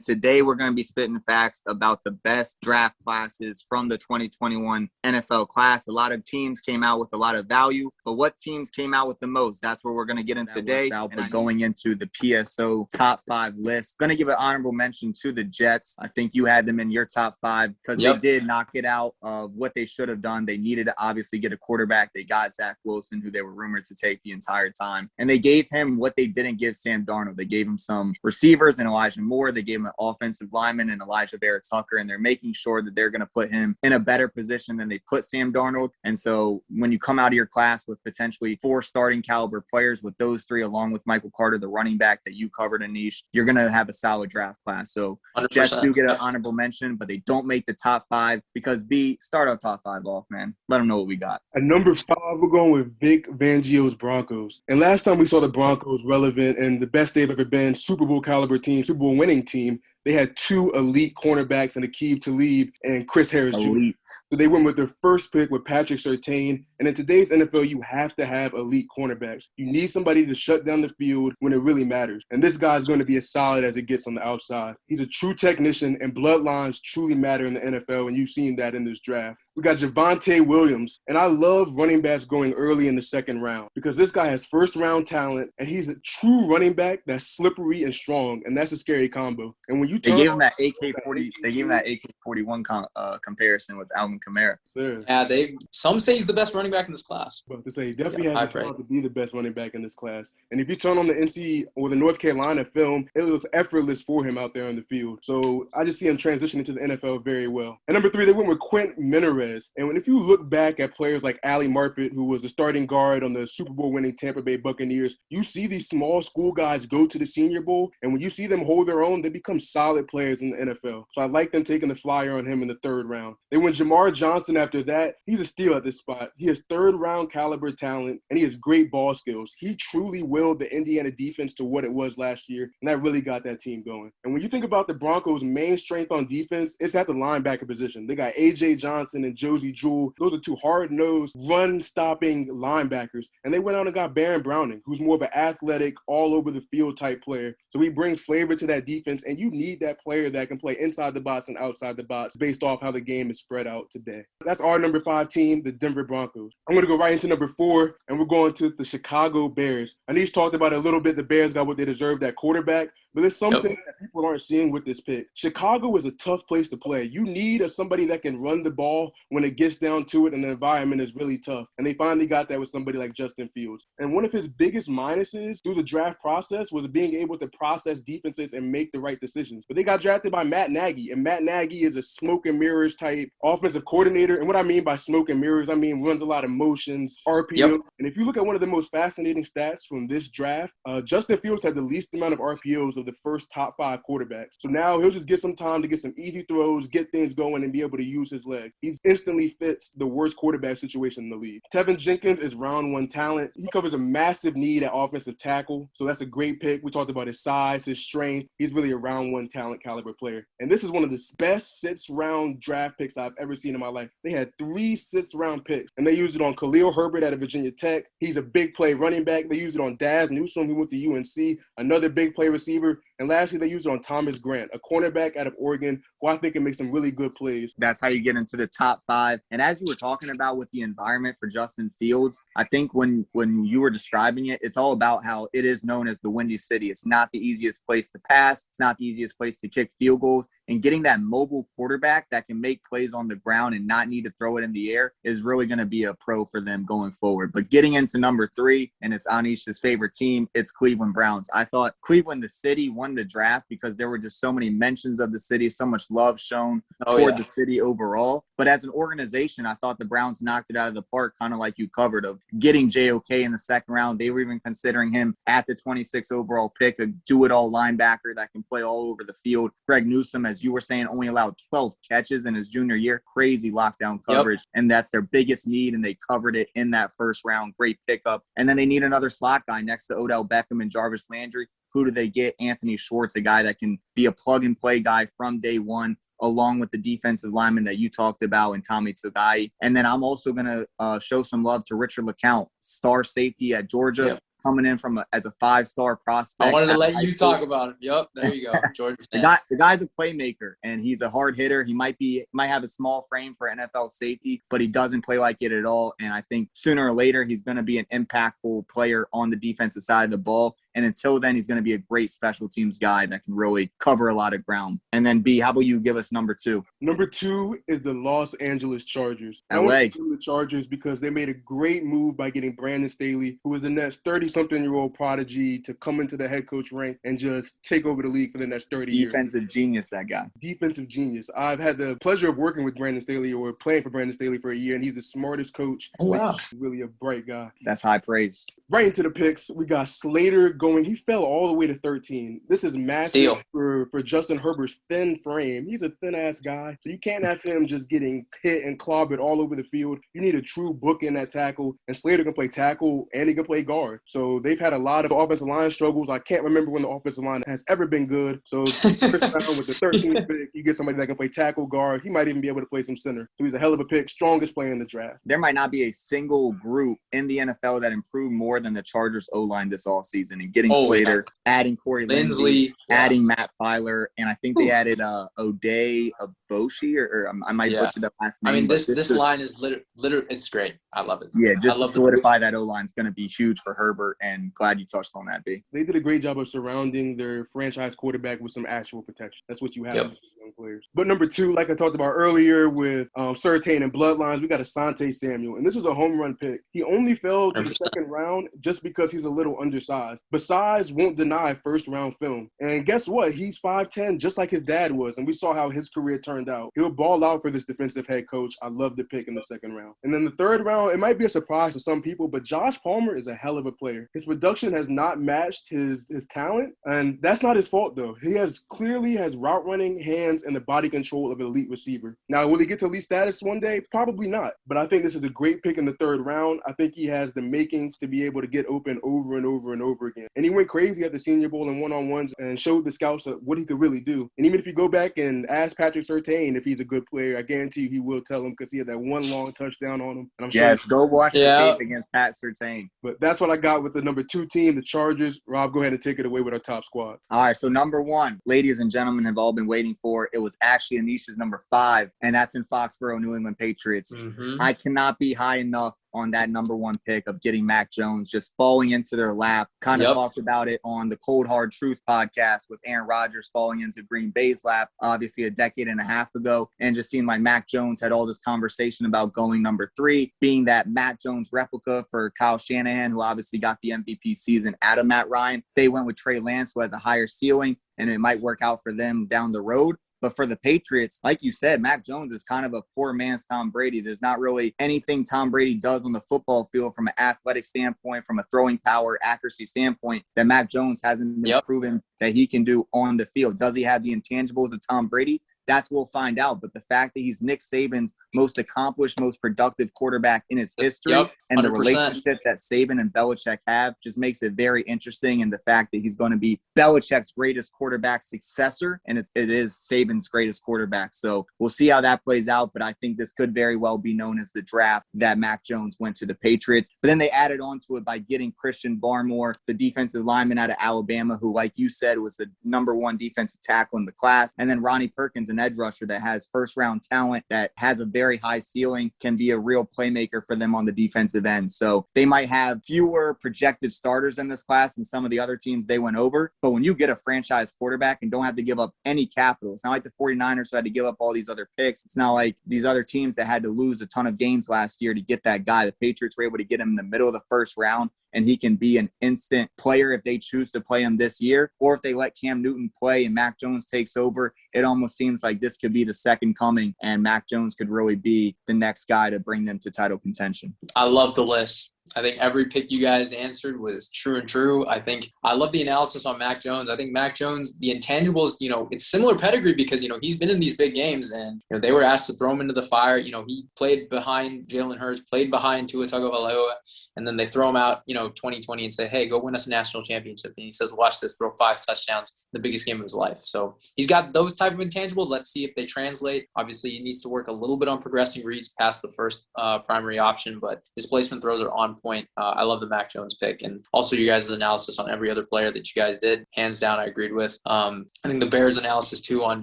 Today, we're going to be spitting facts about the best draft classes from the 2021 NFL class. A lot of teams came out with a lot of value, but what teams came out with the most? That's what we're going to get into today. But going into the PSO top 5 list, going to give an honorable mention to the Jets. I think you had them in your top 5 because they did knock it out of what they should have done. They needed to obviously get a quarterback. They got Zach Wilson, who they were rumored to take the entire time. And they gave him what they didn't give Sam Darnold. They gave him some receivers and Elijah Moore. They gave him an offensive lineman and Elijah Vera Tucker, and they're making sure that they're going to put him in a better position than they put Sam Darnold. And so when you come out of your class with potentially 4 starting caliber players with those 3, along with Michael Carter, the running back that you covered, Anish, you're going to have a solid draft class. So 100%. Jets do get an honorable mention, but they don't make the top 5 because start our top 5 off, man. Let them know what we got. At number 5, we're going with Vic Fangio's Broncos. And last time we saw the Broncos relevant and the best they've ever been, Super Bowl caliber team, Super Bowl winning team, they had 2 elite cornerbacks in Aqib Talib and Chris Harris Jr. So they went with their first pick with Patrick Surtain. And in today's NFL, you have to have elite cornerbacks. You need somebody to shut down the field when it really matters. And this guy's going to be as solid as it gets on the outside. He's a true technician, and bloodlines truly matter in the NFL, and you've seen that in this draft. We got Javonte Williams, and I love running backs going early in the second round because this guy has first-round talent, and he's a true running back that's slippery and strong, and that's a scary combo. And when you they gave him that AK-41 comparison with Alvin Kamara. Sure. Yeah, some say he's the best running back in this class. But to say he definitely has the talent to be the best running back in this class. And if you turn on the NC or the North Carolina film, it looks effortless for him out there on the field. So I just see him transitioning to the NFL very well. And number 3, they went with Quint Minarez. And if you look back at players like Ali Marpet, who was the starting guard on the Super Bowl winning Tampa Bay Buccaneers, you see these small school guys go to the Senior Bowl, and when you see them hold their own, they become solid players in the NFL. So I like them taking the flyer on him in the 3rd round. They went Jamar Johnson after that. He's a steal at this spot. He has 3rd-round caliber talent, and he has great ball skills. He truly willed the Indiana defense to what it was last year, and that really got that team going. And when you think about the Broncos' main strength on defense, it's at the linebacker position. They got A.J. Johnson and Josie Jewell. Those are 2 hard-nosed, run-stopping linebackers. And they went out and got Baron Browning, who's more of an athletic, all-over-the-field type player. So he brings flavor to that defense, and you need that player that can play inside the box and outside the box based off how the game is spread out today. That's our number 5 team, the Denver Broncos. I'm going to go right into number 4, and we're going to the Chicago Bears. Anish talked about it a little bit. The Bears got what they deserved at quarterback. But there's something that people aren't seeing with this pick. Chicago is a tough place to play. You need somebody that can run the ball when it gets down to it and the environment is really tough. And they finally got that with somebody like Justin Fields. And one of his biggest minuses through the draft process was being able to process defenses and make the right decisions. But they got drafted by Matt Nagy. And Matt Nagy is a smoke and mirrors type offensive coordinator. And what I mean by smoke and mirrors, I mean runs a lot of motions, RPOs. And if you look at one of the most fascinating stats from this draft, Justin Fields had the least amount of RPOs of the first top 5 quarterbacks. So now he'll just get some time to get some easy throws, get things going, and be able to use his legs. He instantly fits the worst quarterback situation in the league. Tevin Jenkins is round 1 talent. He covers a massive need at offensive tackle. So that's a great pick. We talked about his size, his strength. He's really a round 1 talent caliber player. And this is one of the best 6th-round draft picks I've ever seen in my life. They had 3 6th-round picks, and they used it on Khalil Herbert out of Virginia Tech. He's a big play running back. They used it on Daz Newsome, who went to UNC, another big play receiver. And lastly, they used it on Thomas Grant, a cornerback out of Oregon, who I think can make some really good plays. That's how you get into the top 5. And as you were talking about with the environment for Justin Fields, I think when you were describing it, it's all about how it is known as the Windy City. It's not the easiest place to pass. It's not the easiest place to kick field goals. And getting that mobile quarterback that can make plays on the ground and not need to throw it in the air is really going to be a pro for them going forward. But getting into number 3, and it's Anish's favorite team, it's Cleveland Browns. I thought Cleveland, the city, won the draft because there were just so many mentions of the city, so much love shown toward the city overall. But as an organization, I thought the Browns knocked it out of the park, kind of like you covered, of getting JOK in the 2nd round. They were even considering him at the 26th overall pick, a do-it-all linebacker that can play all over the field. Greg Newsome, as you were saying, only allowed 12 catches in his junior year. Crazy lockdown coverage. And that's their biggest need, and they covered it in that 1st round. Great pickup. And then they need another slot guy next to Odell Beckham and Jarvis Landry. Who do they get? Anthony Schwartz, a guy that can be a plug-and-play guy from day one, along with the defensive lineman that you talked about and Tommy Togai. And then I'm also going to show some love to Richard LeCount, star safety at Georgia. coming in as a 5-star prospect. I wanted to let you talk about it. Yep, there you go. Georgia the guy's a playmaker, and he's a hard hitter. He might have a small frame for NFL safety, but he doesn't play like it at all. And I think sooner or later he's going to be an impactful player on the defensive side of the ball. And until then, he's going to be a great special teams guy that can really cover a lot of ground. And then, B, how about you give us number 2? Number 2 is the Los Angeles Chargers. LA. I want to give the Chargers because they made a great move by getting Brandon Staley, who is the next 30-something-year-old prodigy, to come into the head coach rank and just take over the league for the next 30 years. Defensive genius, that guy. Defensive genius. I've had the pleasure of working with Brandon Staley or playing for Brandon Staley for a year, and he's the smartest coach. Oh, wow. He's really a bright guy. That's high praise. Right into the picks, we got Slater going. He fell all the way to 13. This is massive for Justin Herbert's thin frame. He's a thin-ass guy, so you can't have him just getting hit and clobbered all over the field. You need a true book in that tackle, and Slater can play tackle and he can play guard. So they've had a lot of offensive line struggles. I can't remember when the offensive line has ever been good. So first round with the 13th pick, you get somebody that can play tackle, guard. He might even be able to play some center. So he's a hell of a pick, strongest player in the draft. There might not be a single group in the NFL that improved more than the Chargers O-line this offseason, and getting Slater, adding Corey Linsley, adding Matt Filer, and I think they added O'Day Aboshi, or I might butcher the last name. I mean, this line is literally it's great. I love it. Yeah, just to solidify that O-line is going to be huge for Herbert, and glad you touched on that, B. They did a great job of surrounding their franchise quarterback with some actual protection. That's what you have with young players. But number 2, like I talked about earlier with Surtain and Bloodlines, we got Asante Samuel, and this is a home run pick. He only fell to the second round just because he's a little undersized. But size won't deny first-round film. And guess what? He's 5'10", just like his dad was, and we saw how his career turned out. He'll ball out for this defensive head coach. I love the pick in the second round. And then the third round, it might be a surprise to some people, but Josh Palmer is a hell of a player. His production has not matched his talent, and that's not his fault, though. He clearly has route running, hands, and the body control of an elite receiver. Now, will he get to elite status one day? Probably not. But I think this is a great pick in the third round. I think he has the makings to be able to get open over and over and over again. And he went crazy at the Senior Bowl and one-on-ones and showed the scouts what he could really do. And even if you go back and ask Patrick Surtain if he's a good player, I guarantee you he will tell him, because he had that one long touchdown on him. And I'm sure go watch the tape against Pat Surtain. But that's what I got with the number 2 team, the Chargers. Rob, go ahead and take it away with our top squad. All right, so number 1, ladies and gentlemen, have all been waiting for. It was actually Anisha's number 5, and that's in Foxborough, New England Patriots. I cannot be high enough on that number 1 pick of getting Mac Jones, just falling into their lap. Kind of talked about it on the Cold Hard Truth podcast with Aaron Rodgers falling into Green Bay's lap, obviously a decade and a half ago, and just seeing like Mac Jones had all this conversation about going number 3, being that Mac Jones replica for Kyle Shanahan, who obviously got the MVP season out of Matt Ryan. They went with Trey Lance, who has a higher ceiling, and it might work out for them down the road. But for the Patriots, like you said, Mac Jones is kind of a poor man's Tom Brady. There's not really anything Tom Brady does on the football field from an athletic standpoint, from a throwing power, accuracy standpoint, that Mac Jones hasn't been proven that he can do on the field. Does he have the intangibles of Tom Brady? That's what we'll find out. But the fact that he's Nick Saban's most accomplished, most productive quarterback in his history, and the relationship that Saban and Belichick have just makes it very interesting. And the fact that he's going to be Belichick's greatest quarterback successor, and it is Saban's greatest quarterback. So we'll see how that plays out. But I think this could very well be known as the draft that Mac Jones went to the Patriots. But then they added on to it by getting Christian Barmore, the defensive lineman out of Alabama, who, like you said, was the number 1 defensive tackle in the class. And then Ronnie Perkins, an edge rusher that has first-round talent, that has a very high ceiling, can be a real playmaker for them on the defensive end. So they might have fewer projected starters in this class than some of the other teams they went over. But when you get a franchise quarterback and don't have to give up any capital, it's not like the 49ers who had to give up all these other picks. It's not like these other teams that had to lose a ton of games last year to get that guy. The Patriots were able to get him in the middle of the first round, and he can be an instant player if they choose to play him this year, or if they let Cam Newton play and Mac Jones takes over. It almost seems like this could be the second coming, and Mac Jones could really be the next guy to bring them to title contention. I love the list. I think every pick you guys answered was true and true. I love the analysis on Mac Jones. I think Mac Jones, the intangibles, it's similar pedigree because, he's been in these big games and, they were asked to throw him into the fire. He played behind Jalen Hurts, played behind Tua Tagovailoa, and then they throw him out, 2020 and say, hey, go win us a national championship. And he says, watch this, throw 5 touchdowns, the biggest game of his life. So he's got those type of intangibles. Let's see if they translate. Obviously, he needs to work a little bit on progressing reads past the first primary option, but his placement throws are on point. I love the Mac Jones pick, and also you guys' analysis on every other player that you guys did. Hands down, I agreed with. I think the Bears analysis too on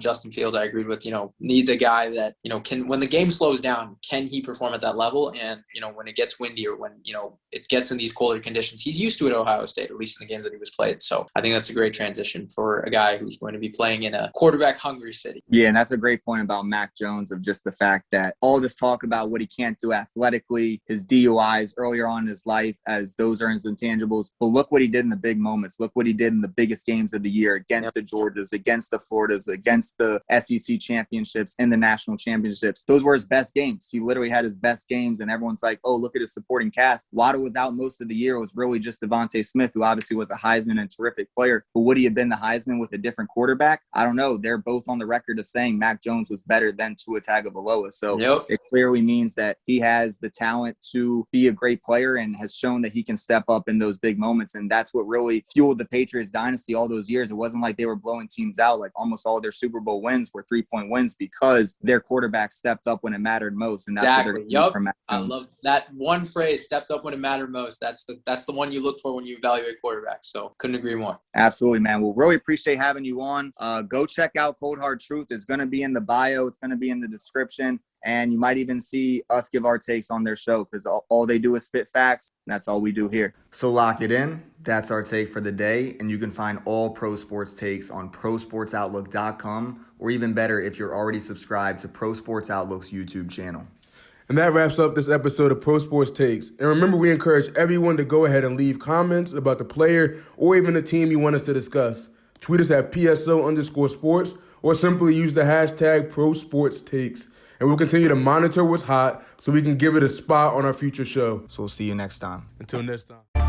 Justin Fields, I agreed with. Needs a guy that can, when the game slows down, can he perform at that level? And when it gets windy or when it gets in these colder conditions, he's used to it at Ohio State, at least in the games that he was played. So I think that's a great transition for a guy who's going to be playing in a quarterback-hungry city. Yeah, and that's a great point about Mac Jones, of just the fact that all this talk about what he can't do athletically, his DUIs earlier on in his life, as those are his intangibles. But look what he did in the big moments. Look what he did in the biggest games of the year against the Georgias, against the Floridas, against the SEC championships and the national championships. Those were his best games. He literally had his best games, and everyone's like, oh, look at his supporting cast. Waddle was out most of the year. It was really just Devontae Smith, who obviously was a Heisman and terrific player. But would he have been the Heisman with a different quarterback? I don't know. They're both on the record of saying Mac Jones was better than Tua Tagovailoa. So it clearly means that he has the talent to be a great player and has shown that he can step up in those big moments. And that's what really fueled the Patriots dynasty all those years. It wasn't like they were blowing teams out. Like almost all their Super Bowl wins were 3-point wins because their quarterback stepped up when it mattered most. And that's what they're doing for Mac Jones. I love that one phrase, stepped up when it mattered most. That's the one you look for when you evaluate quarterbacks. So couldn't agree more. Absolutely, man. We'll really appreciate having you on. Go check out Cold Hard Truth. It's going to be in the bio. It's going to be in the description. And you might even see us give our takes on their show, because all they do is spit facts. And that's all we do here. So lock it in. That's our take for the day. And you can find all pro sports takes on prosportsoutlook.com, or even better, if you're already subscribed to Pro Sports Outlook's YouTube channel. And that wraps up this episode of Pro Sports Takes. And remember, we encourage everyone to go ahead and leave comments about the player or even the team you want us to discuss. Tweet us at PSO_sports, or simply use the hashtag ProSportsTakes. And we'll continue to monitor what's hot so we can give it a spot on our future show. So we'll see you next time. Until next time.